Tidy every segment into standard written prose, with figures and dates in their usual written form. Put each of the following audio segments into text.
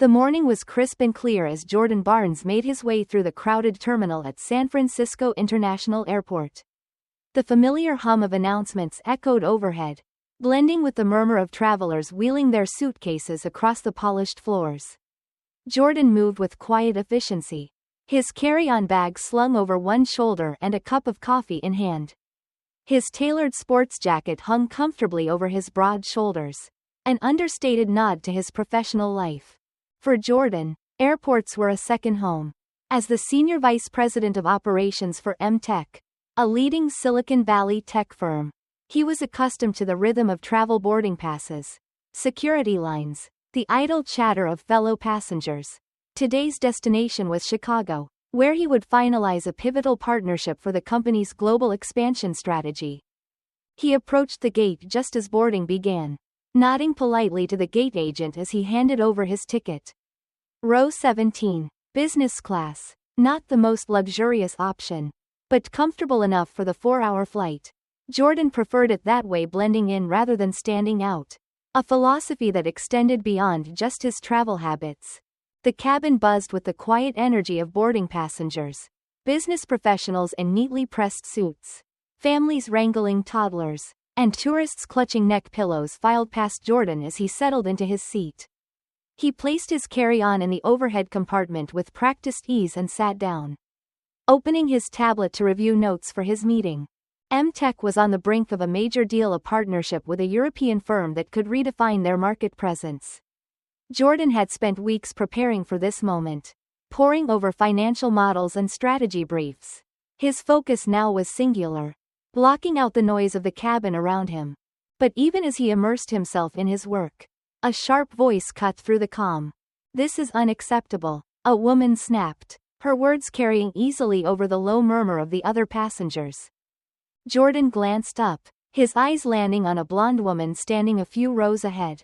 The morning was crisp and clear as Jordan Barnes made his way through the crowded terminal at San Francisco International Airport. The familiar hum of announcements echoed overhead, blending with the murmur of travelers wheeling their suitcases across the polished floors. Jordan moved with quiet efficiency, his carry-on bag slung over one shoulder and a cup of coffee in hand. His tailored sports jacket hung comfortably over his broad shoulders, an understated nod to his professional life. For Jordan, airports were a second home. As the senior vice president of operations for M-Tech, a leading Silicon Valley tech firm, he was accustomed to the rhythm of travel boarding passes, security lines, the idle chatter of fellow passengers. Today's destination was Chicago, where he would finalize a pivotal partnership for the company's global expansion strategy. He approached the gate just as boarding began, nodding politely to the gate agent as he handed over his ticket. Row 17, business class, not the most luxurious option, but comfortable enough for the 4-hour flight. Jordan preferred it that way, blending in rather than standing out, a philosophy that extended beyond just his travel habits. The cabin buzzed with the quiet energy of boarding passengers, business professionals in neatly pressed suits, families wrangling toddlers, and tourists clutching neck pillows filed past Jordan as he settled into his seat. He placed his carry-on in the overhead compartment with practiced ease and sat down, opening his tablet to review notes for his meeting. M-Tech was on the brink of a major deal, a partnership with a European firm that could redefine their market presence. Jordan had spent weeks preparing for this moment, poring over financial models and strategy briefs. His focus now was singular, blocking out the noise of the cabin around him. But even as he immersed himself in his work, a sharp voice cut through the calm. "This is unacceptable," a woman snapped, her words carrying easily over the low murmur of the other passengers. Jordan glanced up, his eyes landing on a blonde woman standing a few rows ahead.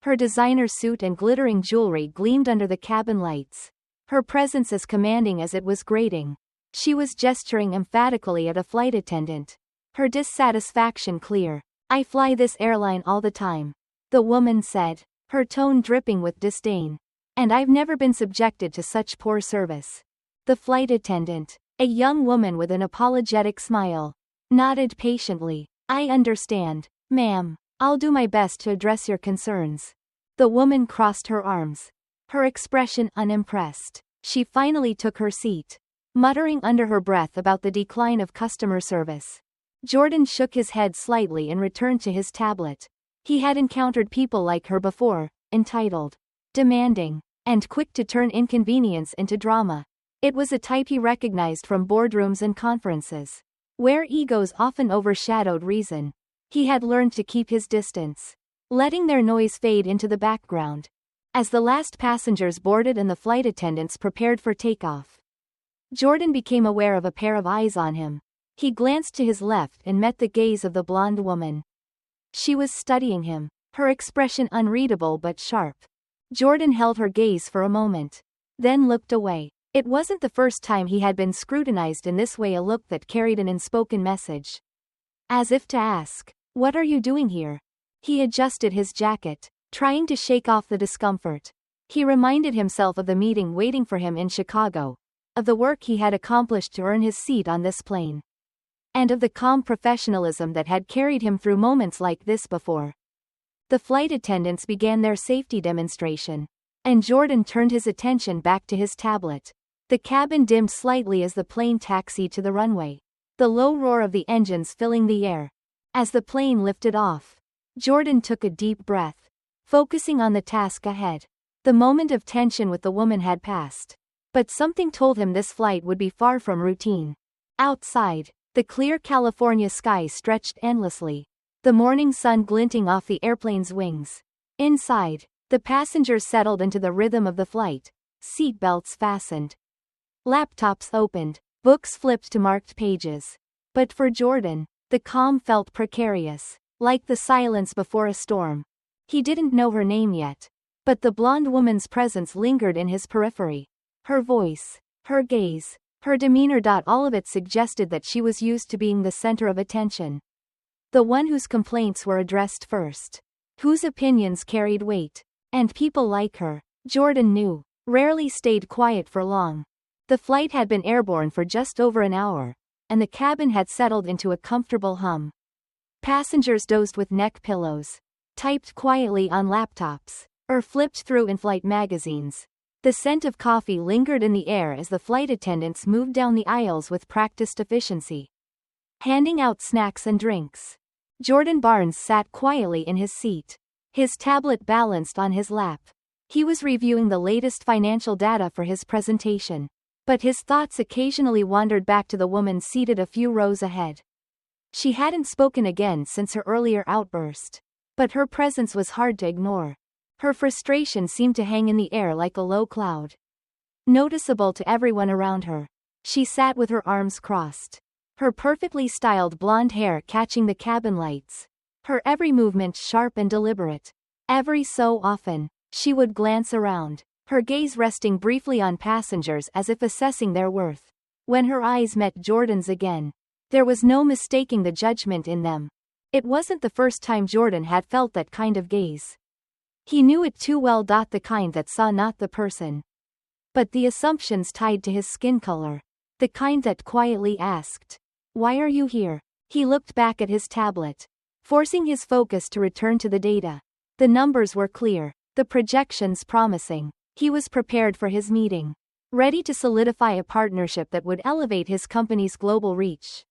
Her designer suit and glittering jewelry gleamed under the cabin lights, her presence as commanding as it was grating. She was gesturing emphatically at a flight attendant, her dissatisfaction clear. "I fly this airline all the time," the woman said, her tone dripping with disdain. "And I've never been subjected to such poor service." The flight attendant, a young woman with an apologetic smile, nodded patiently. "I understand, ma'am. I'll do my best to address your concerns." The woman crossed her arms, her expression unimpressed. She finally took her seat, muttering under her breath about the decline of customer service. Jordan shook his head slightly and returned to his tablet. He had encountered people like her before, entitled, demanding, and quick to turn inconvenience into drama. It was a type he recognized from boardrooms and conferences, where egos often overshadowed reason. He had learned to keep his distance, letting their noise fade into the background. As the last passengers boarded and the flight attendants prepared for takeoff, Jordan became aware of a pair of eyes on him. He glanced to his left and met the gaze of the blonde woman. She was studying him, her expression unreadable but sharp. Jordan held her gaze for a moment, then looked away. It wasn't the first time he had been scrutinized in this way, a look that carried an unspoken message, as if to ask, "What are you doing here?" He adjusted his jacket, trying to shake off the discomfort. He reminded himself of the meeting waiting for him in Chicago, of the work he had accomplished to earn his seat on this plane, and of the calm professionalism that had carried him through moments like this before. The flight attendants began their safety demonstration, and Jordan turned his attention back to his tablet. The cabin dimmed slightly as the plane taxied to the runway, the low roar of the engines filling the air. As the plane lifted off, Jordan took a deep breath, focusing on the task ahead. The moment of tension with the woman had passed, but something told him this flight would be far from routine. Outside, the clear California sky stretched endlessly, the morning sun glinting off the airplane's wings. Inside, the passengers settled into the rhythm of the flight, seat belts fastened, laptops opened, books flipped to marked pages. But for Jordan, the calm felt precarious, like the silence before a storm. He didn't know her name yet, but the blonde woman's presence lingered in his periphery. Her voice, her gaze, her demeanor, all of it suggested that she was used to being the center of attention. The one whose complaints were addressed first, whose opinions carried weight. And people like her, Jordan knew, rarely stayed quiet for long. The flight had been airborne for just over an hour, and the cabin had settled into a comfortable hum. Passengers dozed with neck pillows, typed quietly on laptops, or flipped through in-flight magazines. The scent of coffee lingered in the air as the flight attendants moved down the aisles with practiced efficiency, handing out snacks and drinks. Jordan Barnes sat quietly in his seat, his tablet balanced on his lap. He was reviewing the latest financial data for his presentation, but his thoughts occasionally wandered back to the woman seated a few rows ahead. She hadn't spoken again since her earlier outburst, but her presence was hard to ignore. Her frustration seemed to hang in the air like a low cloud, noticeable to everyone around her. She sat with her arms crossed, her perfectly styled blonde hair catching the cabin lights, her every movement sharp and deliberate. Every so often, she would glance around, her gaze resting briefly on passengers as if assessing their worth. When her eyes met Jordan's again, there was no mistaking the judgment in them. It wasn't the first time Jordan had felt that kind of gaze. He knew it too well. The kind that saw not the person, but the assumptions tied to his skin color. The kind that quietly asked, "Why are you here?" He looked back at his tablet, forcing his focus to return to the data. The numbers were clear, the projections promising. He was prepared for his meeting, ready to solidify a partnership that would elevate his company's global reach.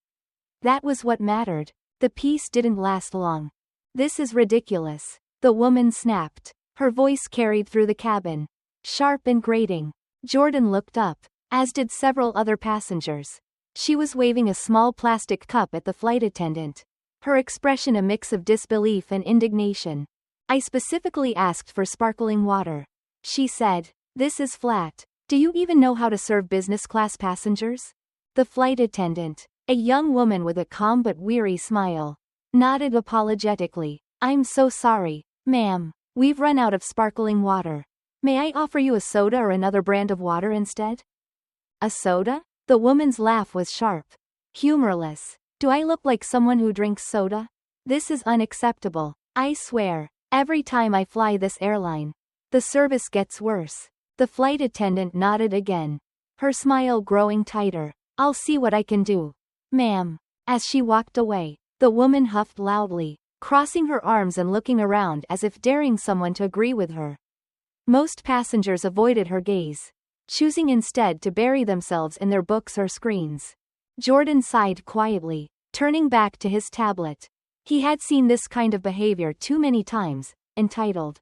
That was what mattered. The peace didn't last long. "This is ridiculous," the woman snapped, her voice carried through the cabin, sharp and grating. Jordan looked up, as did several other passengers. She was waving a small plastic cup at the flight attendant, her expression a mix of disbelief and indignation. "I specifically asked for sparkling water," she said. "This is flat. Do you even know how to serve business class passengers?" The flight attendant, a young woman with a calm but weary smile, nodded apologetically. "I'm so sorry, ma'am. We've run out of sparkling water. May I offer you a soda or another brand of water instead?" "A soda?" The woman's laugh was sharp, humorless. "Do I look like someone who drinks soda? This is unacceptable. I swear, every time I fly this airline, the service gets worse." The flight attendant nodded again, her smile growing tighter. "I'll see what I can do, ma'am." As she walked away, the woman huffed loudly, crossing her arms and looking around as if daring someone to agree with her. Most passengers avoided her gaze, choosing instead to bury themselves in their books or screens. Jordan sighed quietly, turning back to his tablet. He had seen this kind of behavior too many times, entitled,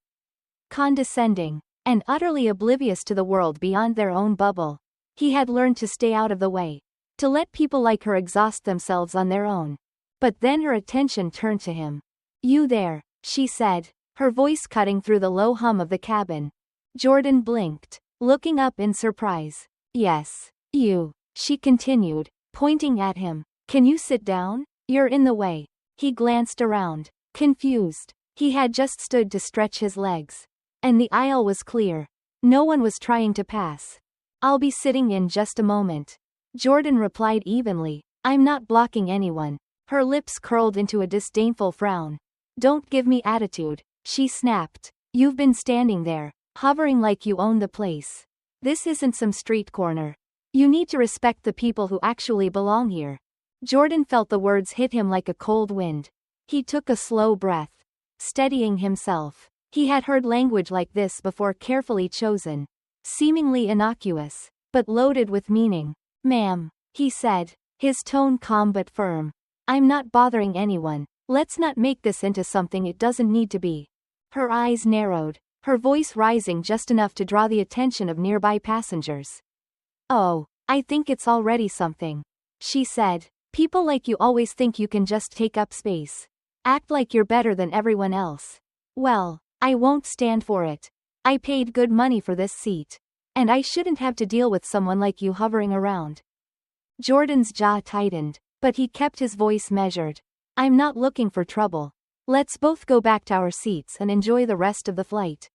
condescending, and utterly oblivious to the world beyond their own bubble. He had learned to stay out of the way, to let people like her exhaust themselves on their own. But then her attention turned to him. "You there," she said, her voice cutting through the low hum of the cabin. Jordan blinked, looking up in surprise. "Yes, you," she continued, pointing at him. "Can you sit down? You're in the way." He glanced around, confused. He had just stood to stretch his legs, and the aisle was clear. No one was trying to pass. "I'll be sitting in just a moment," Jordan replied evenly. "I'm not blocking anyone." Her lips curled into a disdainful frown. "Don't give me attitude," she snapped. "You've been standing there, hovering like you own the place. This isn't some street corner. You need to respect the people who actually belong here." Jordan felt the words hit him like a cold wind. He took a slow breath, steadying himself. He had heard language like this before, carefully chosen, seemingly innocuous, but loaded with meaning. "Ma'am," he said, his tone calm but firm. "I'm not bothering anyone. Let's not make this into something it doesn't need to be." Her eyes narrowed, her voice rising just enough to draw the attention of nearby passengers. "Oh, I think it's already something," she said. "People like you always think you can just take up space. Act like you're better than everyone else. Well, I won't stand for it. I paid good money for this seat, and I shouldn't have to deal with someone like you hovering around." Jordan's jaw tightened, but he kept his voice measured. "I'm not looking for trouble. Let's both go back to our seats and enjoy the rest of the flight."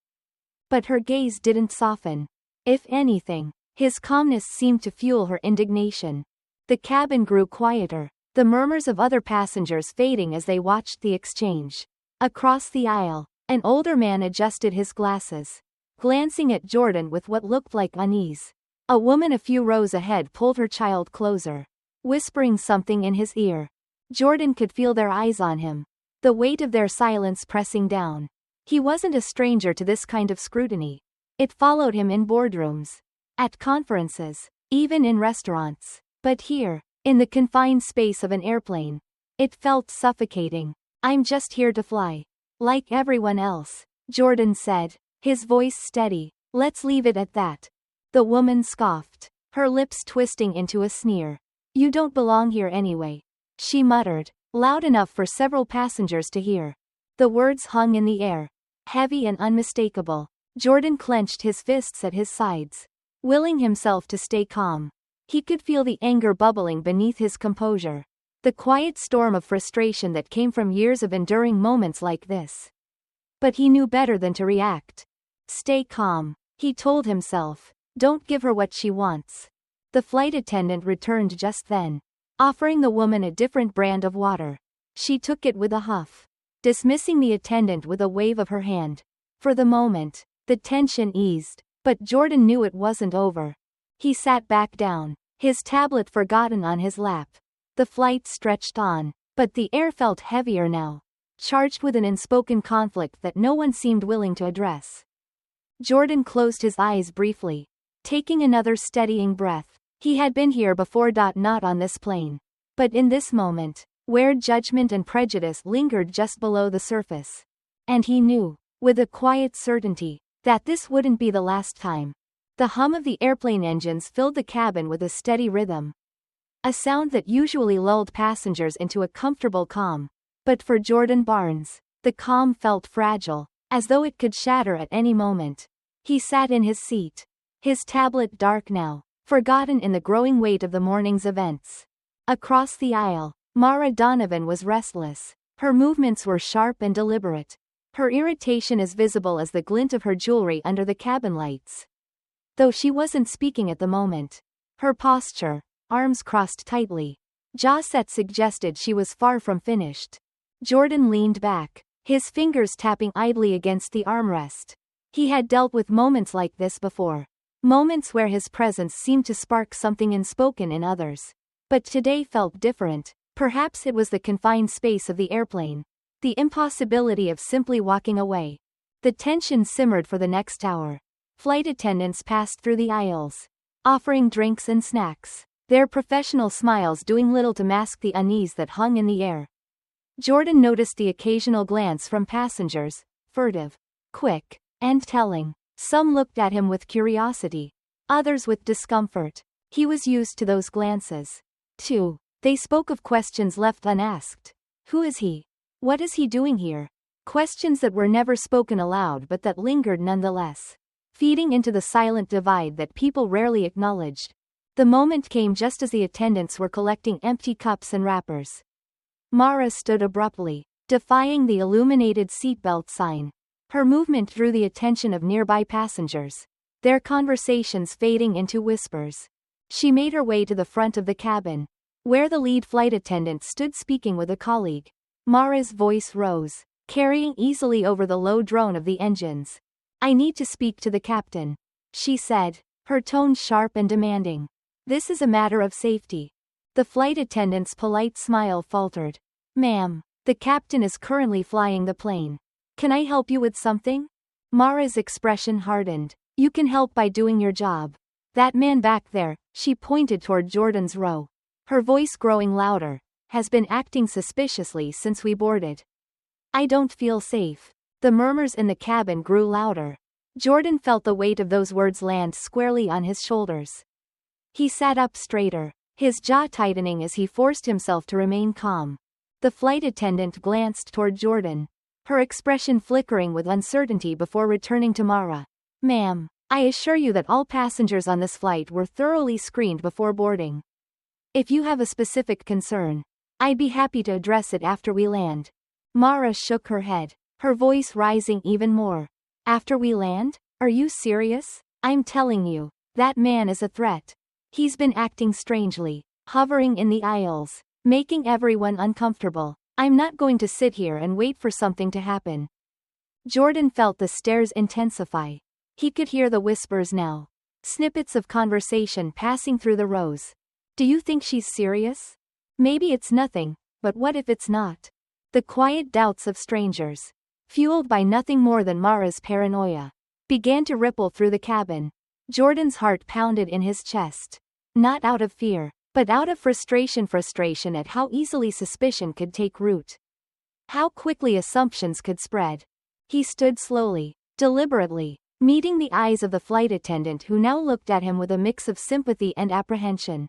But her gaze didn't soften. If anything, his calmness seemed to fuel her indignation. The cabin grew quieter, the murmurs of other passengers fading as they watched the exchange. Across the aisle, an older man adjusted his glasses, glancing at Jordan with what looked like unease. A woman a few rows ahead pulled her child closer, whispering something in his ear. Jordan could feel their eyes on him, the weight of their silence pressing down. He wasn't a stranger to this kind of scrutiny. It followed him in boardrooms, at conferences, even in restaurants. But here, in the confined space of an airplane, it felt suffocating. "I'm just here to fly. Like everyone else," Jordan said, his voice steady. "Let's leave it at that." The woman scoffed, her lips twisting into a sneer. "You don't belong here anyway," she muttered, loud enough for several passengers to hear. The words hung in the air, heavy and unmistakable. Jordan clenched his fists at his sides, willing himself to stay calm. He could feel the anger bubbling beneath his composure, the quiet storm of frustration that came from years of enduring moments like this. But he knew better than to react. "Stay calm," he told himself. "Don't give her what she wants." The flight attendant returned just then, offering the woman a different brand of water. She took it with a huff, dismissing the attendant with a wave of her hand. For the moment, the tension eased, but Jordan knew it wasn't over. He sat back down, his tablet forgotten on his lap. The flight stretched on, but the air felt heavier now, charged with an unspoken conflict that no one seemed willing to address. Jordan closed his eyes briefly, taking another steadying breath. He had been here before, not on this plane. But in this moment, where judgment and prejudice lingered just below the surface. And he knew, with a quiet certainty, that this wouldn't be the last time. The hum of the airplane engines filled the cabin with a steady rhythm, a sound that usually lulled passengers into a comfortable calm. But for Jordan Barnes, the calm felt fragile, as though it could shatter at any moment. He sat in his seat, his tablet dark now, forgotten in the growing weight of the morning's events. Across the aisle, Mara Donovan was restless. Her movements were sharp and deliberate, her irritation as visible as the glint of her jewelry under the cabin lights. Though she wasn't speaking at the moment, her posture, arms crossed tightly, jaw set, suggested she was far from finished. Jordan leaned back, his fingers tapping idly against the armrest. He had dealt with moments like this before. Moments where his presence seemed to spark something unspoken in others. But today felt different. Perhaps it was the confined space of the airplane, the impossibility of simply walking away. The tension simmered for the next hour. Flight attendants passed through the aisles, offering drinks and snacks, their professional smiles doing little to mask the unease that hung in the air. Jordan noticed the occasional glance from passengers, furtive, quick, and telling. Some looked at him with curiosity, others with discomfort. He was used to those glances, too. They spoke of questions left unasked. Who is he? What is he doing here? Questions that were never spoken aloud but that lingered nonetheless, feeding into the silent divide that people rarely acknowledged. The moment came just as the attendants were collecting empty cups and wrappers. Mara stood abruptly, defying the illuminated seatbelt sign. Her movement drew the attention of nearby passengers, their conversations fading into whispers. She made her way to the front of the cabin, where the lead flight attendant stood speaking with a colleague. Mara's voice rose, carrying easily over the low drone of the engines. "I need to speak to the captain," she said, her tone sharp and demanding. "This is a matter of safety." The flight attendant's polite smile faltered. "Ma'am, the captain is currently flying the plane. Can I help you with something?" Mara's expression hardened. "You can help by doing your job. That man back there," she pointed toward Jordan's row, her voice growing louder, "has been acting suspiciously since we boarded. I don't feel safe." The murmurs in the cabin grew louder. Jordan felt the weight of those words land squarely on his shoulders. He sat up straighter, his jaw tightening as he forced himself to remain calm. The flight attendant glanced toward Jordan, her expression flickering with uncertainty before returning to Mara. "Ma'am, I assure you that all passengers on this flight were thoroughly screened before boarding. If you have a specific concern, I'd be happy to address it after we land." Mara shook her head, her voice rising even more. "After we land? Are you serious? I'm telling you, that man is a threat. He's been acting strangely, hovering in the aisles, making everyone uncomfortable. I'm not going to sit here and wait for something to happen." Jordan felt the stares intensify. He could hear the whispers now. Snippets of conversation passing through the rows. Do you think she's serious? Maybe it's nothing, but what if it's not? The quiet doubts of strangers, fueled by nothing more than Mara's paranoia, began to ripple through the cabin. Jordan's heart pounded in his chest. Not out of fear, but out of frustration at how easily suspicion could take root. How quickly assumptions could spread. He stood slowly, deliberately, meeting the eyes of the flight attendant who now looked at him with a mix of sympathy and apprehension.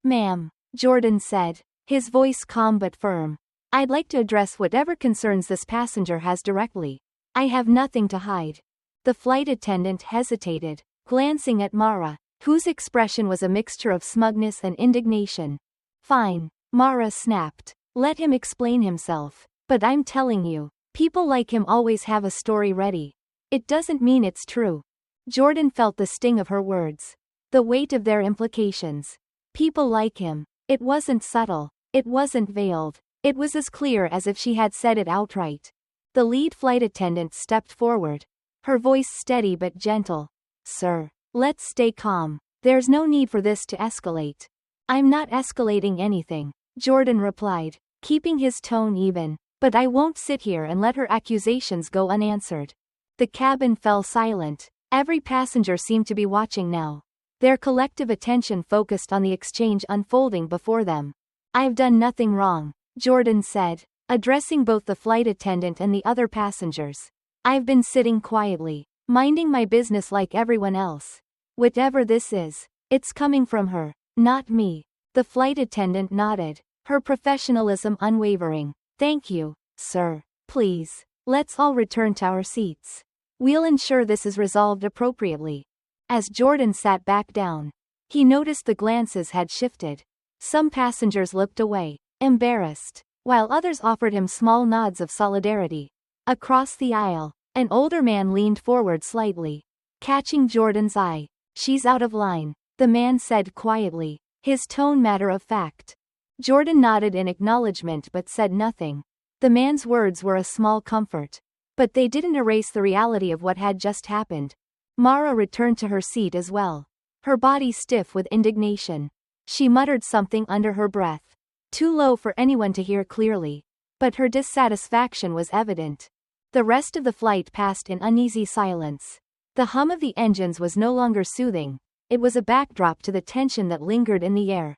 Ma'am, Jordan said, his voice calm but firm. I'd like to address whatever concerns this passenger has directly. I have nothing to hide. The flight attendant hesitated, glancing at Mara, whose expression was a mixture of smugness and indignation. Fine, Mara snapped. Let him explain himself. But I'm telling you, people like him always have a story ready. It doesn't mean it's true. Jordan felt the sting of her words. The weight of their implications. People like him. It wasn't subtle. It wasn't veiled. It was as clear as if she had said it outright. The lead flight attendant stepped forward. Her voice steady but gentle. Sir, let's stay calm. There's no need for this to escalate. I'm not escalating anything, Jordan replied, keeping his tone even. But I won't sit here and let her accusations go unanswered. The cabin fell silent. Every passenger seemed to be watching now. Their collective attention focused on the exchange unfolding before them. I've done nothing wrong, Jordan said, addressing both the flight attendant and the other passengers. I've been sitting quietly, minding my business like everyone else. Whatever this is, it's coming from her, not me. The flight attendant nodded, her professionalism unwavering. Thank you, sir. Please, let's all return to our seats. We'll ensure this is resolved appropriately. As Jordan sat back down, he noticed the glances had shifted. Some passengers looked away, embarrassed, while others offered him small nods of solidarity. Across the aisle, an older man leaned forward slightly, catching Jordan's eye. She's out of line, the man said quietly, his tone matter of fact. Jordan nodded in acknowledgement but said nothing. The man's words were a small comfort. But they didn't erase the reality of what had just happened. Mara returned to her seat as well, her body stiff with indignation. She muttered something under her breath, too low for anyone to hear clearly. But her dissatisfaction was evident. The rest of the flight passed in uneasy silence. The hum of the engines was no longer soothing. It was a backdrop to the tension that lingered in the air.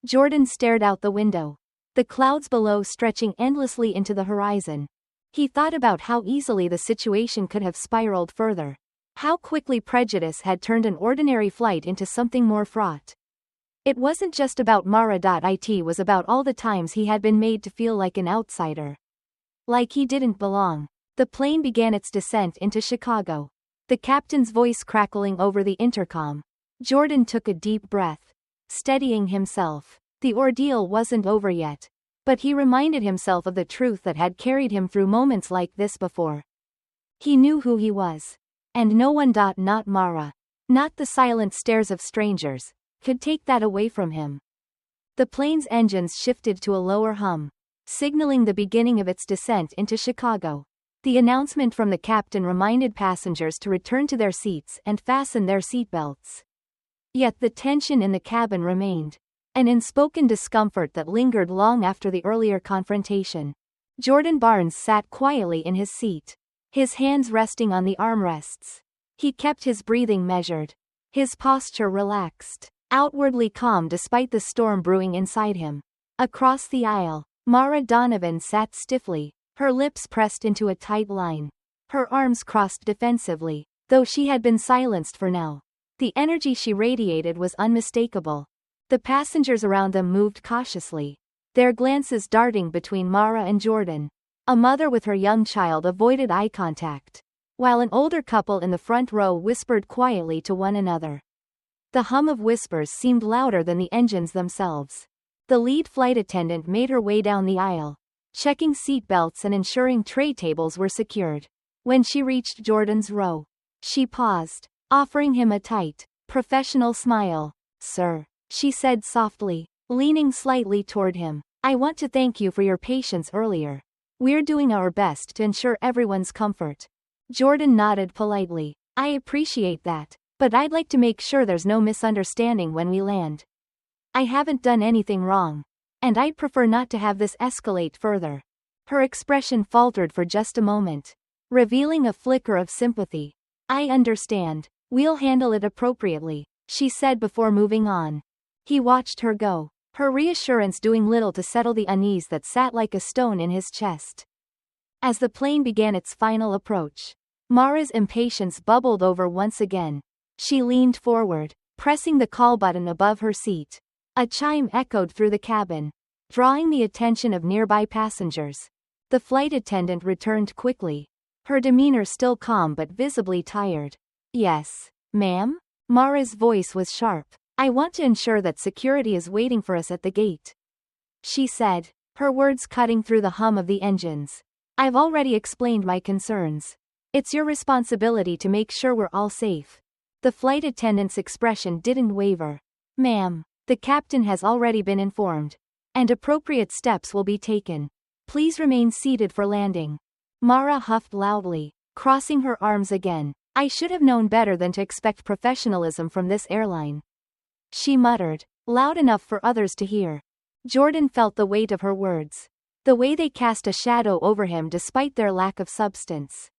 Jordan stared out the window, the clouds below stretching endlessly into the horizon. He thought about how easily the situation could have spiraled further. How quickly prejudice had turned an ordinary flight into something more fraught. It wasn't just about Mara. It was about all the times he had been made to feel like an outsider. Like he didn't belong. The plane began its descent into Chicago, the captain's voice crackling over the intercom. Jordan took a deep breath, steadying himself. The ordeal wasn't over yet. But he reminded himself of the truth that had carried him through moments like this before. He knew who he was. And no one, not Mara, not the silent stares of strangers, could take that away from him. The plane's engines shifted to a lower hum, signaling the beginning of its descent into Chicago. The announcement from the captain reminded passengers to return to their seats and fasten their seatbelts. Yet the tension in the cabin remained, an unspoken discomfort that lingered long after the earlier confrontation. Jordan Barnes sat quietly in his seat, his hands resting on the armrests. He kept his breathing measured, his posture relaxed, outwardly calm despite the storm brewing inside him. Across the aisle, Mara Donovan sat stiffly, her lips pressed into a tight line, her arms crossed defensively, though she had been silenced for now. The energy she radiated was unmistakable. The passengers around them moved cautiously, their glances darting between Mara and Jordan. A mother with her young child avoided eye contact, while an older couple in the front row whispered quietly to one another. The hum of whispers seemed louder than the engines themselves. The lead flight attendant made her way down the aisle, checking seat belts and ensuring tray tables were secured. When she reached Jordan's row, she paused, offering him a tight, professional smile. Sir, she said softly, leaning slightly toward him, I want to thank you for your patience earlier. We're doing our best to ensure everyone's comfort. Jordan nodded politely. I appreciate that, but I'd like to make sure there's no misunderstanding when we land. I haven't done anything wrong. And I'd prefer not to have this escalate further. Her expression faltered for just a moment, revealing a flicker of sympathy. I understand. We'll handle it appropriately, she said before moving on. He watched her go, her reassurance doing little to settle the unease that sat like a stone in his chest. As the plane began its final approach, Mara's impatience bubbled over once again. She leaned forward, pressing the call button above her seat. A chime echoed through the cabin, drawing the attention of nearby passengers. The flight attendant returned quickly, her demeanor still calm but visibly tired. Yes, ma'am? Mara's voice was sharp. I want to ensure that security is waiting for us at the gate, she said, her words cutting through the hum of the engines. I've already explained my concerns. It's your responsibility to make sure we're all safe. The flight attendant's expression didn't waver. Ma'am, the captain has already been informed, and appropriate steps will be taken. Please remain seated for landing. Mara huffed loudly, crossing her arms again. I should have known better than to expect professionalism from this airline, she muttered, loud enough for others to hear. Jordan felt the weight of her words, the way they cast a shadow over him despite their lack of substance.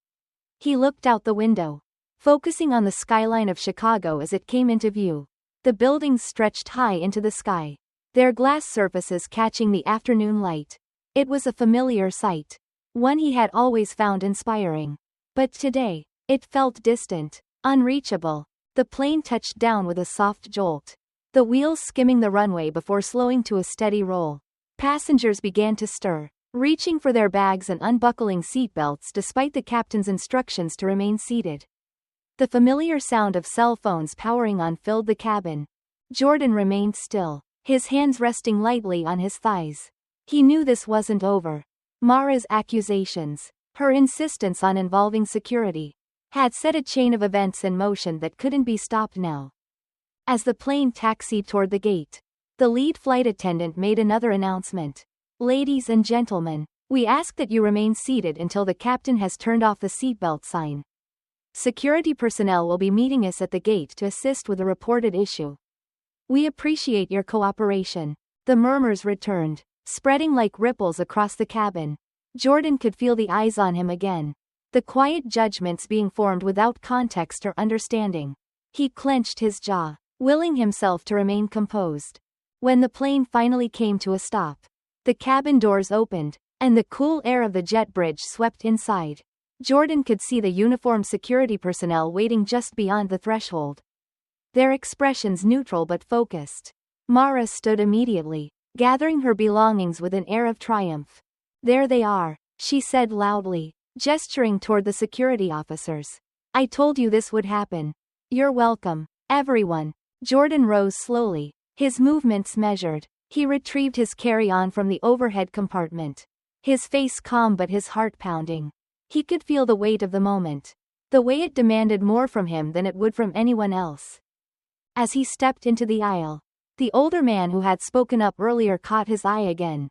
He looked out the window, focusing on the skyline of Chicago as it came into view. The buildings stretched high into the sky, their glass surfaces catching the afternoon light. It was a familiar sight, one he had always found inspiring. But today, it felt distant, unreachable. The plane touched down with a soft jolt, the wheels skimming the runway before slowing to a steady roll. Passengers began to stir, reaching for their bags and unbuckling seatbelts despite the captain's instructions to remain seated. The familiar sound of cell phones powering on filled the cabin. Jordan remained still, his hands resting lightly on his thighs. He knew this wasn't over. Mara's accusations, her insistence on involving security, had set a chain of events in motion that couldn't be stopped now. As the plane taxied toward the gate, the lead flight attendant made another announcement. Ladies and gentlemen, we ask that you remain seated until the captain has turned off the seatbelt sign. Security personnel will be meeting us at the gate to assist with a reported issue. We appreciate your cooperation. The murmurs returned, spreading like ripples across the cabin. Jordan could feel the eyes on him again, the quiet judgments being formed without context or understanding. He clenched his jaw, willing himself to remain composed. When the plane finally came to a stop, the cabin doors opened, and the cool air of the jet bridge swept inside. Jordan could see the uniformed security personnel waiting just beyond the threshold, their expressions neutral but focused. Mara stood immediately, gathering her belongings with an air of triumph. There they are, she said loudly, gesturing toward the security officers. I told you this would happen. You're welcome, everyone. Jordan rose slowly, his movements measured. He retrieved his carry-on from the overhead compartment, his face calm but his heart pounding. He could feel the weight of the moment, the way it demanded more from him than it would from anyone else. As he stepped into the aisle, the older man who had spoken up earlier caught his eye again.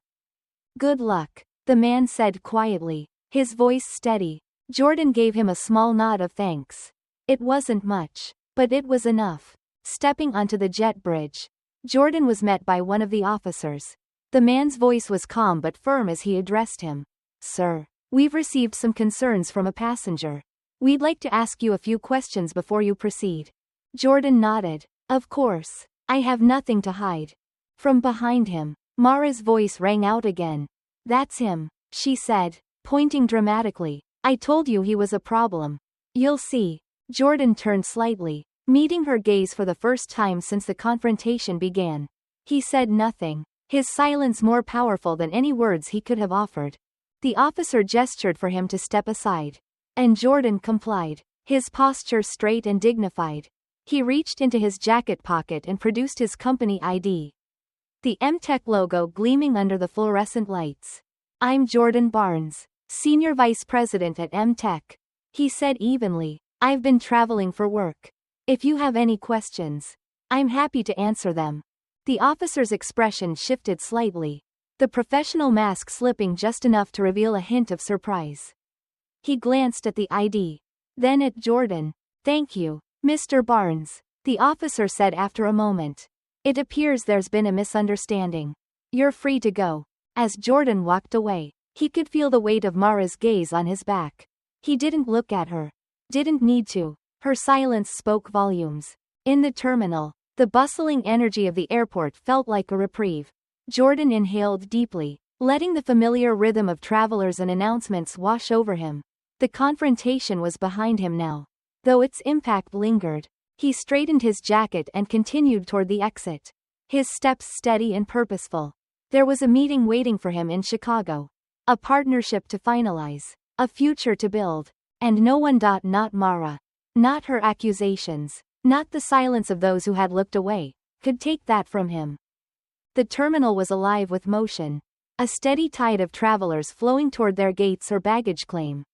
Good luck, the man said quietly, his voice steady. Jordan gave him a small nod of thanks. It wasn't much, but it was enough. Stepping onto the jet bridge, Jordan was met by one of the officers. The man's voice was calm but firm as he addressed him. Sir, we've received some concerns from a passenger. We'd like to ask you a few questions before you proceed. Jordan nodded. Of course, I have nothing to hide. From behind him, Mara's voice rang out again. That's him, she said, pointing dramatically. I told you he was a problem. You'll see. Jordan turned slightly, meeting her gaze for the first time since the confrontation began. He said nothing, his silence more powerful than any words he could have offered. The officer gestured for him to step aside, and Jordan complied, his posture straight and dignified. He reached into his jacket pocket and produced his company ID, the MTech logo gleaming under the fluorescent lights. I'm Jordan Barnes, Senior Vice President at MTech, he said evenly. I've been traveling for work. If you have any questions, I'm happy to answer them. The officer's expression shifted slightly, the professional mask slipping just enough to reveal a hint of surprise. He glanced at the ID, then at Jordan. Thank you, Mr. Barnes, the officer said after a moment. It appears there's been a misunderstanding. You're free to go. As Jordan walked away, he could feel the weight of Mara's gaze on his back. He didn't look at her. Didn't need to. Her silence spoke volumes. In the terminal, the bustling energy of the airport felt like a reprieve. Jordan inhaled deeply, letting the familiar rhythm of travelers and announcements wash over him. The confrontation was behind him now. Though its impact lingered, he straightened his jacket and continued toward the exit. His steps steady and purposeful. There was a meeting waiting for him in Chicago. A partnership to finalize. A future to build. And no one. Not Mara. Not her accusations. Not the silence of those who had looked away, could take that from him. The terminal was alive with motion. A steady tide of travelers flowing toward their gates or baggage claim.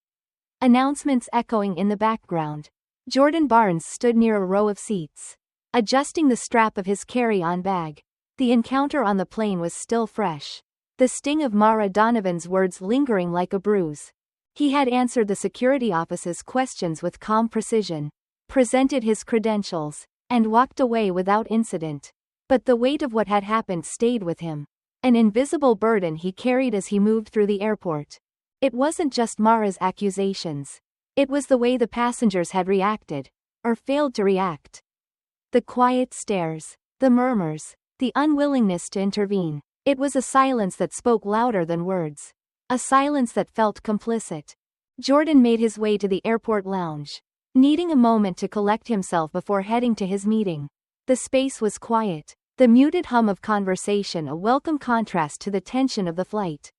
Announcements echoing in the background. Jordan Barnes stood near a row of seats, adjusting the strap of his carry-on bag. The encounter on the plane was still fresh. The sting of Mara Donovan's words lingering like a bruise. He had answered the security office's questions with calm precision, presented his credentials, and walked away without incident. But the weight of what had happened stayed with him. An invisible burden he carried as he moved through the airport. It wasn't just Mara's accusations. It was the way the passengers had reacted, or failed to react. The quiet stares, the murmurs, the unwillingness to intervene. It was a silence that spoke louder than words. A silence that felt complicit. Jordan made his way to the airport lounge, needing a moment to collect himself before heading to his meeting. The space was quiet, the muted hum of conversation a welcome contrast to the tension of the flight.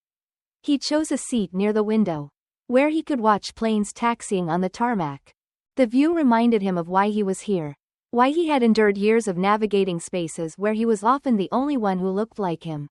He chose a seat near the window, where he could watch planes taxiing on the tarmac. The view reminded him of why he was here, why he had endured years of navigating spaces where he was often the only one who looked like him.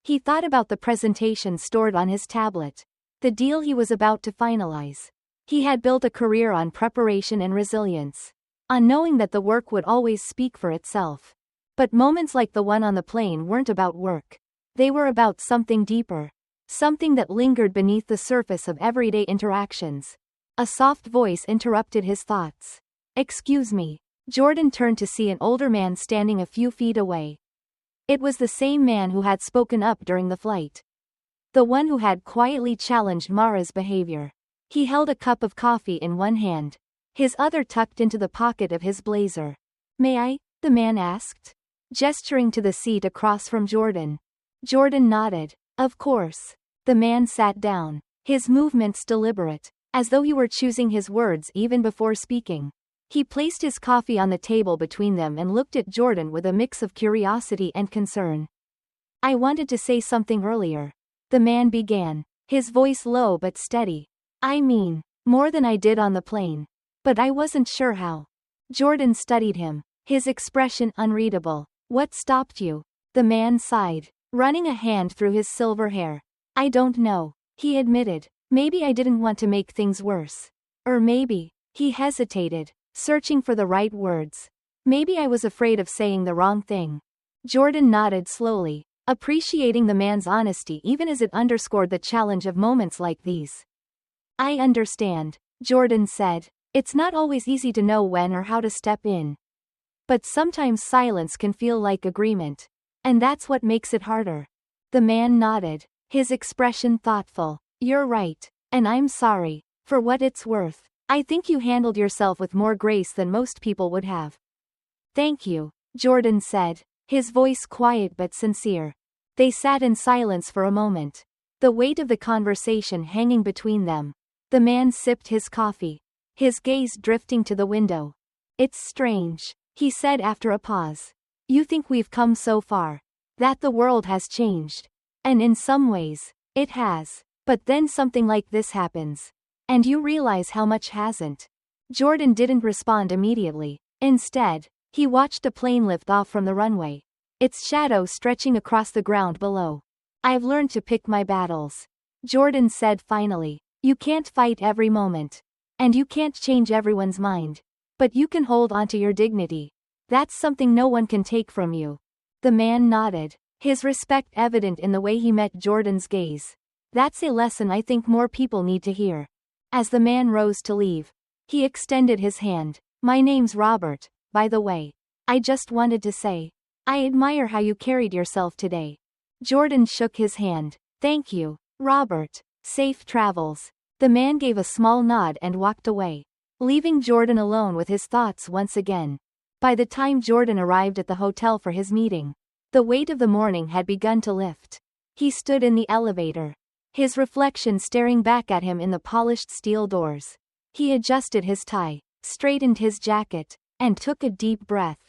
He thought about the presentation stored on his tablet, the deal he was about to finalize. He had built a career on preparation and resilience, on knowing that the work would always speak for itself. But moments like the one on the plane weren't about work. They were about something deeper. Something that lingered beneath the surface of everyday interactions. A soft voice interrupted his thoughts. "Excuse me." Jordan turned to see an older man standing a few feet away. It was the same man who had spoken up during the flight. The one who had quietly challenged Mara's behavior. He held a cup of coffee in one hand, his other tucked into the pocket of his blazer. "May I?" the man asked, gesturing to the seat across from Jordan. Jordan nodded. "Of course." The man sat down, his movements deliberate, as though he were choosing his words even before speaking. He placed his coffee on the table between them and looked at Jordan with a mix of curiosity and concern. "I wanted to say something earlier," the man began, his voice low but steady. "I mean, more than I did on the plane. But I wasn't sure how." Jordan studied him, his expression unreadable. "What stopped you?" The man sighed, running a hand through his silver hair. "I don't know," he admitted. "Maybe I didn't want to make things worse. Or maybe," he hesitated, searching for the right words. "Maybe I was afraid of saying the wrong thing." Jordan nodded slowly, appreciating the man's honesty even as it underscored the challenge of moments like these. "I understand," Jordan said. "It's not always easy to know when or how to step in. But sometimes silence can feel like agreement. And that's what makes it harder." The man nodded, his expression thoughtful. "You're right. And I'm sorry. For what it's worth, I think you handled yourself with more grace than most people would have." "Thank you," Jordan said, his voice quiet but sincere. They sat in silence for a moment, the weight of the conversation hanging between them. The man sipped his coffee, his gaze drifting to the window. "It's strange," he said after a pause. "You think we've come so far, that the world has changed. And in some ways, it has. But then something like this happens. And you realize how much hasn't." Jordan didn't respond immediately. Instead, he watched a plane lift off from the runway, its shadow stretching across the ground below. "I've learned to pick my battles," Jordan said finally. "You can't fight every moment. And you can't change everyone's mind. But you can hold onto your dignity. That's something no one can take from you." The man nodded, his respect evident in the way he met Jordan's gaze. "That's a lesson I think more people need to hear." As the man rose to leave, He extended his hand. My name's Robert, by the way. I just wanted to say, I admire how you carried yourself today. Jordan shook his hand. Thank you, Robert. Safe travels. The man gave a small nod and walked away, leaving Jordan alone with his thoughts once again. By the time Jordan arrived at the hotel for his meeting, the weight of the morning had begun to lift. He stood in the elevator, his reflection staring back at him in the polished steel doors. He adjusted his tie, straightened his jacket, and took a deep breath.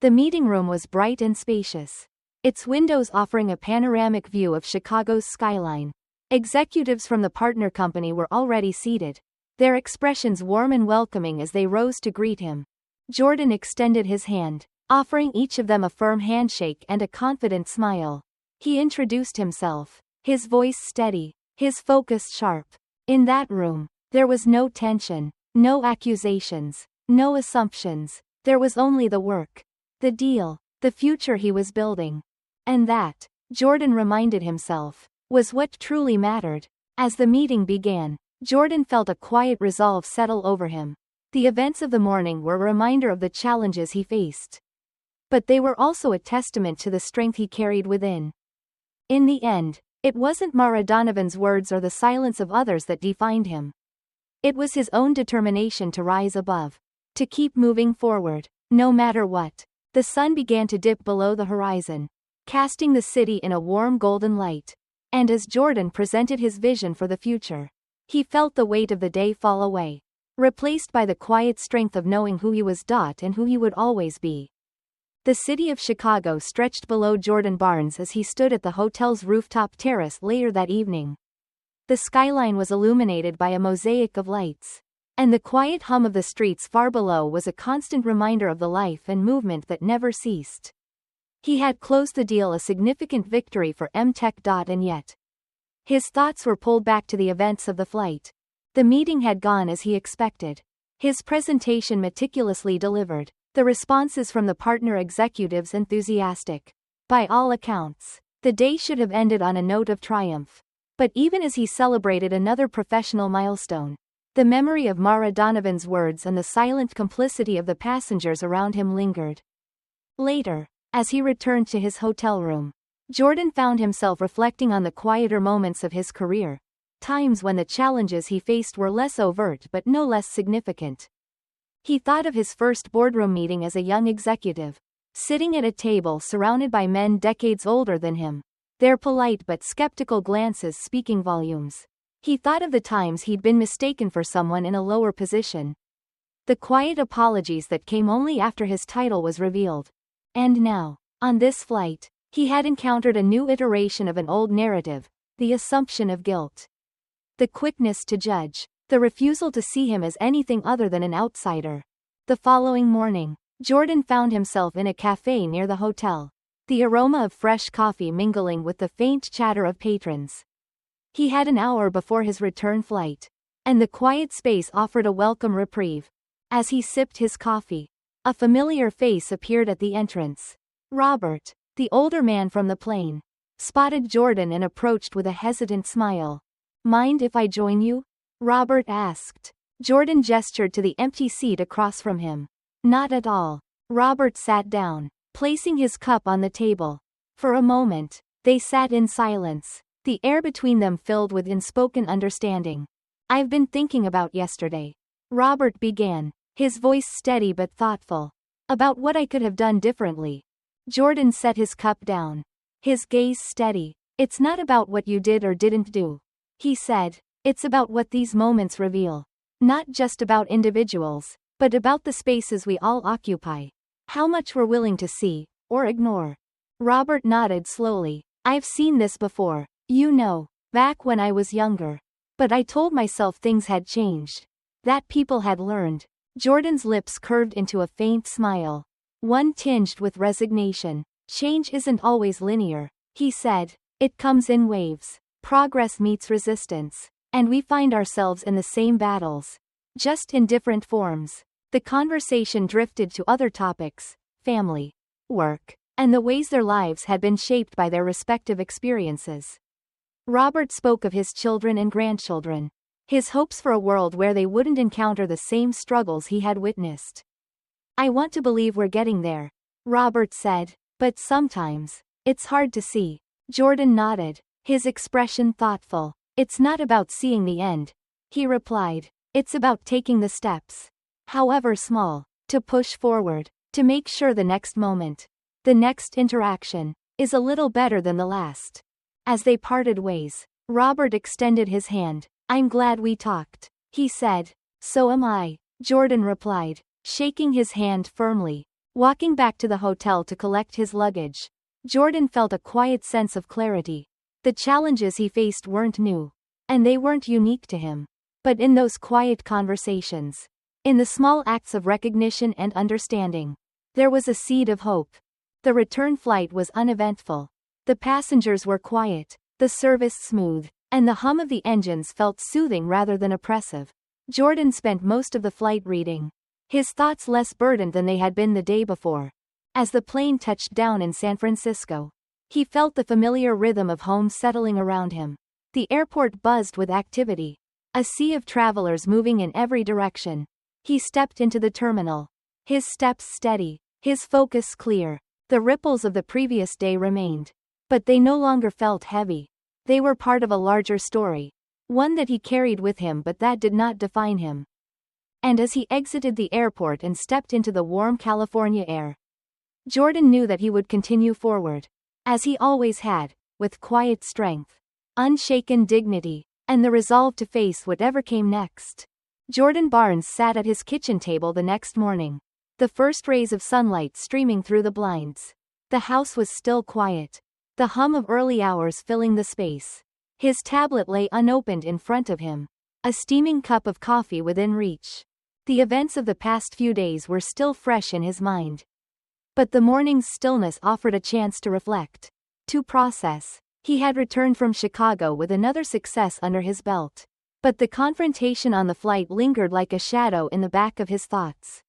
The meeting room was bright and spacious, its windows offering a panoramic view of Chicago's skyline. Executives from the partner company were already seated, their expressions warm and welcoming as they rose to greet him. Jordan extended his hand, offering each of them a firm handshake and a confident smile. He introduced himself, his voice steady, his focus sharp. In that room, there was no tension, no accusations, no assumptions. There was only the work, the deal, the future he was building. And that, Jordan reminded himself, was what truly mattered. As the meeting began, Jordan felt a quiet resolve settle over him. The events of the morning were a reminder of the challenges he faced, but they were also a testament to the strength he carried within. In the end, it wasn't Mara Donovan's words or the silence of others that defined him. It was his own determination to rise above, to keep moving forward, no matter what. The sun began to dip below the horizon, casting the city in a warm golden light. And as Jordan presented his vision for the future, he felt the weight of the day fall away, replaced by the quiet strength of knowing who he was and who he would always be. The city of Chicago stretched below Jordan Barnes as he stood at the hotel's rooftop terrace later that evening. The skyline was illuminated by a mosaic of lights, and the quiet hum of the streets far below was a constant reminder of the life and movement that never ceased. He had closed the deal, a significant victory for M-Tech. And yet, his thoughts were pulled back to the events of the flight. The meeting had gone as he expected. His presentation meticulously delivered, the responses from the partner executives enthusiastic. By all accounts, the day should have ended on a note of triumph. But even as he celebrated another professional milestone, the memory of Mara Donovan's words and the silent complicity of the passengers around him lingered. Later, as he returned to his hotel room, Jordan found himself reflecting on the quieter moments of his career, times when the challenges he faced were less overt but no less significant. He thought of his first boardroom meeting as a young executive, sitting at a table surrounded by men decades older than him, their polite but skeptical glances speaking volumes. He thought of the times he'd been mistaken for someone in a lower position, the quiet apologies that came only after his title was revealed. And now, on this flight, he had encountered a new iteration of an old narrative, the assumption of guilt, the quickness to judge, the refusal to see him as anything other than an outsider. The following morning, Jordan found himself in a cafe near the hotel, the aroma of fresh coffee mingling with the faint chatter of patrons. He had an hour before his return flight, and the quiet space offered a welcome reprieve. As he sipped his coffee, a familiar face appeared at the entrance. Robert, the older man from the plane, spotted Jordan and approached with a hesitant smile. Mind if I join you? Robert asked. Jordan gestured to the empty seat across from him. Not at all. Robert sat down, placing his cup on the table. For a moment, they sat in silence, the air between them filled with unspoken understanding. I've been thinking about yesterday, Robert began, his voice steady but thoughtful. About what I could have done differently. Jordan set his cup down, his gaze steady. It's not about what you did or didn't do, he said. It's about what these moments reveal. Not just about individuals, but about the spaces we all occupy. How much we're willing to see, or ignore. Robert nodded slowly. I've seen this before, you know, back when I was younger. But I told myself things had changed, that people had learned. Jordan's lips curved into a faint smile, one tinged with resignation. Change isn't always linear, he said. It comes in waves. Progress meets resistance. And we find ourselves in the same battles, just in different forms. The conversation drifted to other topics, family, work, and the ways their lives had been shaped by their respective experiences. Robert spoke of his children and grandchildren, his hopes for a world where they wouldn't encounter the same struggles he had witnessed. "I want to believe we're getting there," Robert said, "but sometimes, it's hard to see." Jordan nodded, his expression thoughtful. "It's not about seeing the end," he replied. "It's about taking the steps, however small, to push forward, to make sure the next moment, the next interaction, is a little better than the last." As they parted ways, Robert extended his hand. "I'm glad we talked," he said. "So am I," Jordan replied, shaking his hand firmly. Walking back to the hotel to collect his luggage, Jordan felt a quiet sense of clarity. The challenges he faced weren't new, and they weren't unique to him. But in those quiet conversations, in the small acts of recognition and understanding, there was a seed of hope. The return flight was uneventful. The passengers were quiet, the service smooth, and the hum of the engines felt soothing rather than oppressive. Jordan spent most of the flight reading, his thoughts less burdened than they had been the day before. As the plane touched down in San Francisco, he felt the familiar rhythm of home settling around him. The airport buzzed with activity, a sea of travelers moving in every direction. He stepped into the terminal, his steps steady, his focus clear. The ripples of the previous day remained, but they no longer felt heavy. They were part of a larger story, one that he carried with him but that did not define him. And as he exited the airport and stepped into the warm California air, Jordan knew that he would continue forward, as he always had, with quiet strength, unshaken dignity, and the resolve to face whatever came next. Jordan Barnes sat at his kitchen table the next morning, the first rays of sunlight streaming through the blinds. The house was still quiet, the hum of early hours filling the space. His tablet lay unopened in front of him, a steaming cup of coffee within reach. The events of the past few days were still fresh in his mind. But the morning's stillness offered a chance to reflect, to process. He had returned from Chicago with another success under his belt. But the confrontation on the flight lingered like a shadow in the back of his thoughts.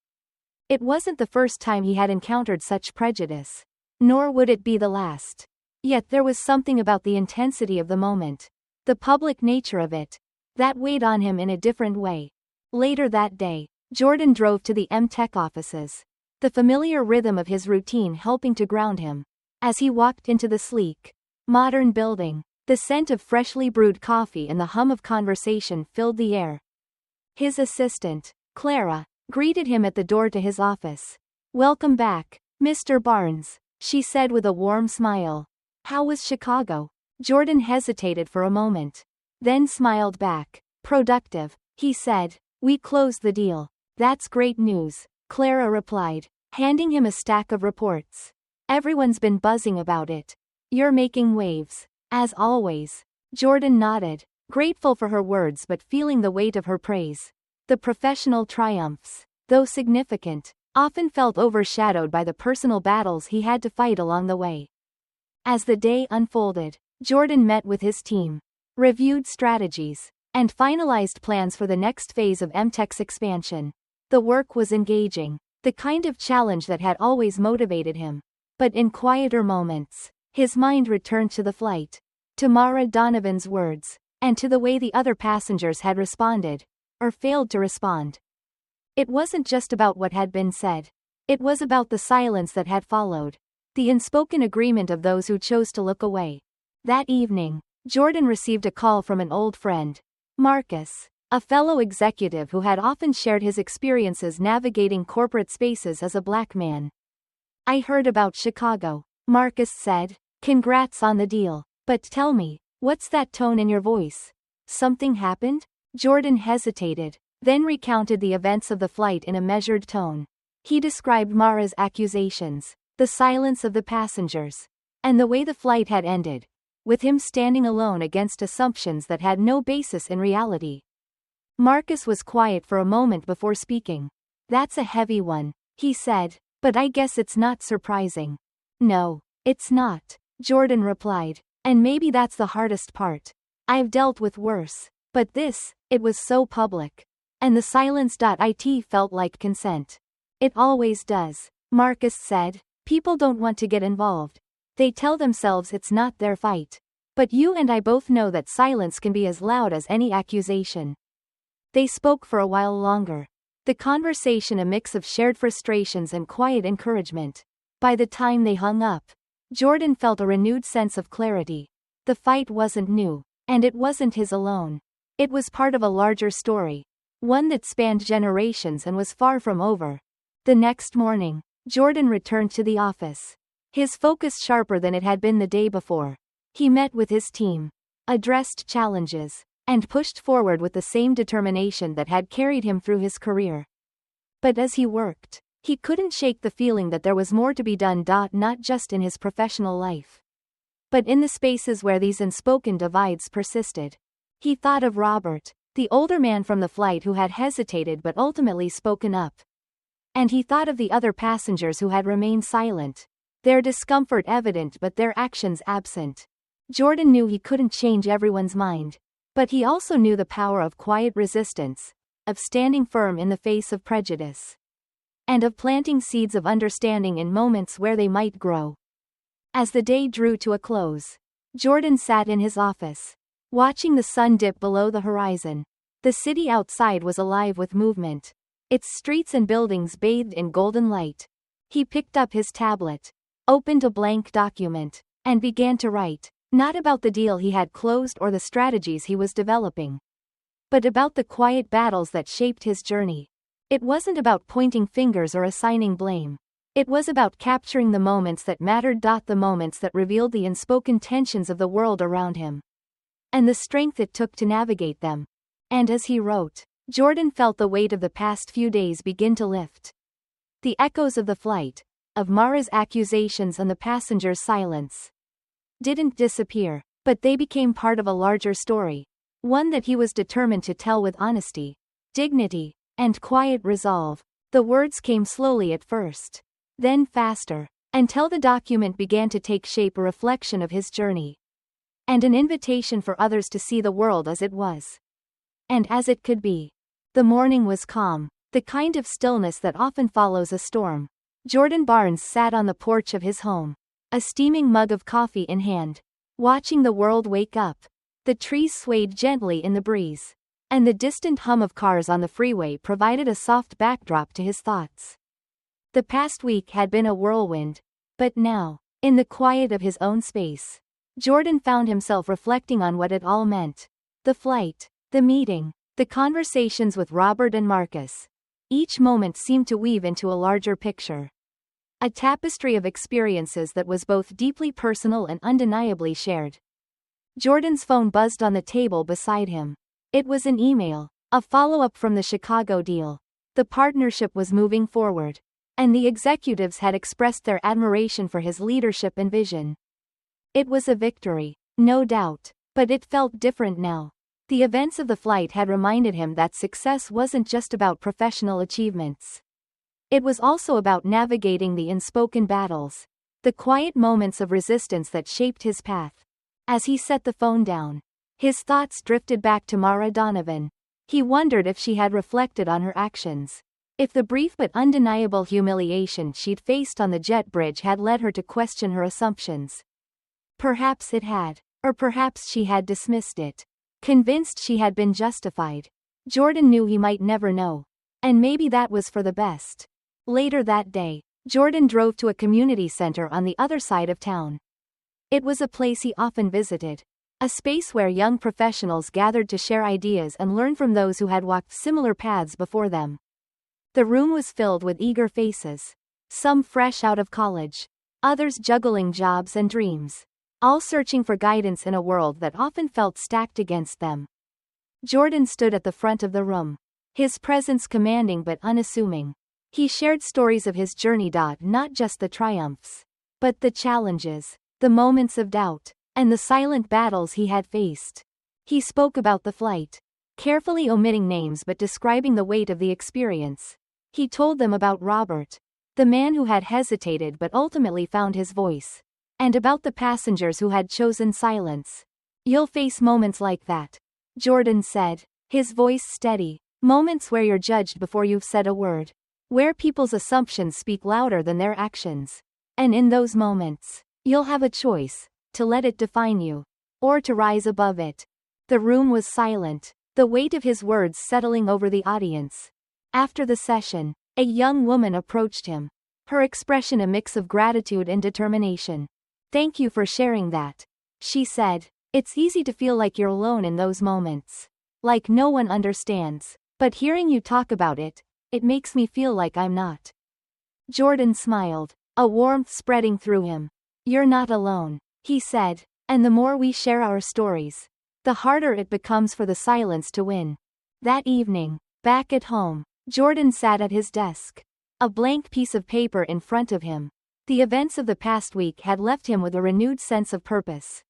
It wasn't the first time he had encountered such prejudice, nor would it be the last. Yet there was something about the intensity of the moment, the public nature of it, that weighed on him in a different way. Later that day, Jordan drove to the M-Tech offices, the familiar rhythm of his routine helping to ground him. As he walked into the sleek, modern building, the scent of freshly brewed coffee and the hum of conversation filled the air. His assistant, Clara, greeted him at the door to his office. "Welcome back, Mr. Barnes," she said with a warm smile. "How was Chicago?" Jordan hesitated for a moment, then smiled back. "Productive," he said. "We closed the deal." "That's great news," Clara replied, handing him a stack of reports. "Everyone's been buzzing about it. You're making waves." "As always." Jordan nodded, grateful for her words but feeling the weight of her praise. The professional triumphs, though significant, often felt overshadowed by the personal battles he had to fight along the way. As the day unfolded, Jordan met with his team, reviewed strategies, and finalized plans for the next phase of M-Tech's expansion. The work was engaging, the kind of challenge that had always motivated him. But in quieter moments, his mind returned to the flight, to Mara Donovan's words, and to the way the other passengers had responded, or failed to respond. It wasn't just about what had been said. It was about the silence that had followed, the unspoken agreement of those who chose to look away. That evening, Jordan received a call from an old friend, Marcus, a fellow executive who had often shared his experiences navigating corporate spaces as a black man. "I heard about Chicago," Marcus said. "Congrats on the deal. But tell me, what's that tone in your voice? Something happened?" Jordan hesitated, then recounted the events of the flight in a measured tone. He described Mara's accusations, the silence of the passengers, and the way the flight had ended, with him standing alone against assumptions that had no basis in reality. Marcus was quiet for a moment before speaking. "That's a heavy one," he said, "but I guess it's not surprising." "No, it's not," Jordan replied, "and maybe that's the hardest part. I've dealt with worse. But this, it was so public. And the silence.it felt like consent." "It always does," Marcus said. "People don't want to get involved. They tell themselves it's not their fight. But you and I both know that silence can be as loud as any accusation." They spoke for a while longer. The conversation a mix of shared frustrations and quiet encouragement. By the time they hung up, Jordan felt a renewed sense of clarity. The fight wasn't new, and it wasn't his alone. It was part of a larger story, one that spanned generations and was far from over. The next morning, Jordan returned to the office, his focus sharper than it had been the day before. He met with his team, addressed challenges, and pushed forward with the same determination that had carried him through his career. But as he worked, he couldn't shake the feeling that there was more to be done. Not just in his professional life, but in the spaces where these unspoken divides persisted. He thought of Robert, the older man from the flight who had hesitated but ultimately spoken up. And he thought of the other passengers who had remained silent, their discomfort evident but their actions absent. Jordan knew he couldn't change everyone's mind, but he also knew the power of quiet resistance, of standing firm in the face of prejudice, and of planting seeds of understanding in moments where they might grow. As the day drew to a close, Jordan sat in his office, watching the sun dip below the horizon. The city outside was alive with movement, its streets and buildings bathed in golden light. He picked up his tablet, opened a blank document, and began to write, not about the deal he had closed or the strategies he was developing, but about the quiet battles that shaped his journey. It wasn't about pointing fingers or assigning blame. It was about capturing the moments that mattered. The moments that revealed the unspoken tensions of the world around him, and the strength it took to navigate them. And as he wrote, Jordan felt the weight of the past few days begin to lift. The echoes of the flight, of Mara's accusations and the passengers' silence, didn't disappear, but they became part of a larger story, one that he was determined to tell with honesty, dignity, and quiet resolve. The words came slowly at first, then faster, until the document began to take shape, a reflection of his journey, and an invitation for others to see the world as it was, and as it could be. The morning was calm, the kind of stillness that often follows a storm. Jordan Barnes sat on the porch of his home, a steaming mug of coffee in hand, watching the world wake up. The trees swayed gently in the breeze, and the distant hum of cars on the freeway provided a soft backdrop to his thoughts. The past week had been a whirlwind, but now, in the quiet of his own space, Jordan found himself reflecting on what it all meant. The flight, the meeting, the conversations with Robert and Marcus. Each moment seemed to weave into a larger picture, a tapestry of experiences that was both deeply personal and undeniably shared. Jordan's phone buzzed on the table beside him. It was an email, a follow-up from the Chicago deal. The partnership was moving forward, and the executives had expressed their admiration for his leadership and vision. It was a victory, no doubt, but it felt different now. The events of the flight had reminded him that success wasn't just about professional achievements. It was also about navigating the unspoken battles, the quiet moments of resistance that shaped his path. As he set the phone down, his thoughts drifted back to Mara Donovan. He wondered if she had reflected on her actions, if the brief but undeniable humiliation she'd faced on the jet bridge had led her to question her assumptions. Perhaps it had, or perhaps she had dismissed it, convinced she had been justified. Jordan knew he might never know, and maybe that was for the best. Later that day, Jordan drove to a community center on the other side of town. It was a place he often visited, a space where young professionals gathered to share ideas and learn from those who had walked similar paths before them. The room was filled with eager faces, some fresh out of college, others juggling jobs and dreams, all searching for guidance in a world that often felt stacked against them. Jordan stood at the front of the room, his presence commanding but unassuming. He shared stories of his journey, not just the triumphs, but the challenges, the moments of doubt, and the silent battles he had faced. He spoke about the flight, carefully omitting names but describing the weight of the experience. He told them about Robert, the man who had hesitated but ultimately found his voice, and about the passengers who had chosen silence. "You'll face moments like that," Jordan said, his voice steady, "moments where you're judged before you've said a word, where people's assumptions speak louder than their actions. And in those moments, you'll have a choice, to let it define you, or to rise above it." The room was silent, the weight of his words settling over the audience. After the session, a young woman approached him, her expression a mix of gratitude and determination. "Thank you for sharing that," she said. "It's easy to feel like you're alone in those moments. Like no one understands. But hearing you talk about it, it makes me feel like I'm not." Jordan smiled, a warmth spreading through him. "You're not alone," he said, "and the more we share our stories, the harder it becomes for the silence to win." That evening, back at home, Jordan sat at his desk, a blank piece of paper in front of him. The events of the past week had left him with a renewed sense of purpose,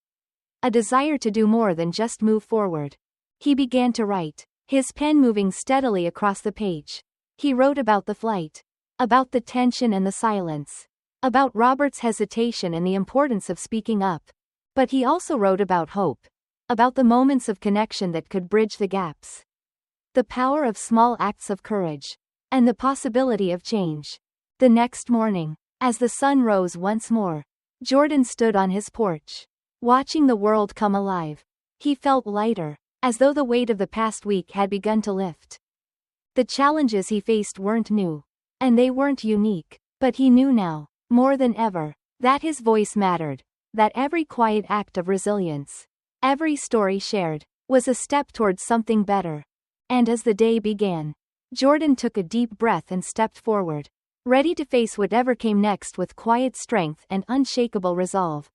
a desire to do more than just move forward. He began to write, his pen moving steadily across the page. He wrote about the flight, about the tension and the silence, about Robert's hesitation and the importance of speaking up. But he also wrote about hope, about the moments of connection that could bridge the gaps, the power of small acts of courage, and the possibility of change. The next morning, as the sun rose once more, Jordan stood on his porch, watching the world come alive. He felt lighter, as though the weight of the past week had begun to lift. The challenges he faced weren't new, and they weren't unique, but he knew now, more than ever, that his voice mattered, that every quiet act of resilience, every story shared, was a step towards something better. And as the day began, Jordan took a deep breath and stepped forward, ready to face whatever came next with quiet strength and unshakable resolve.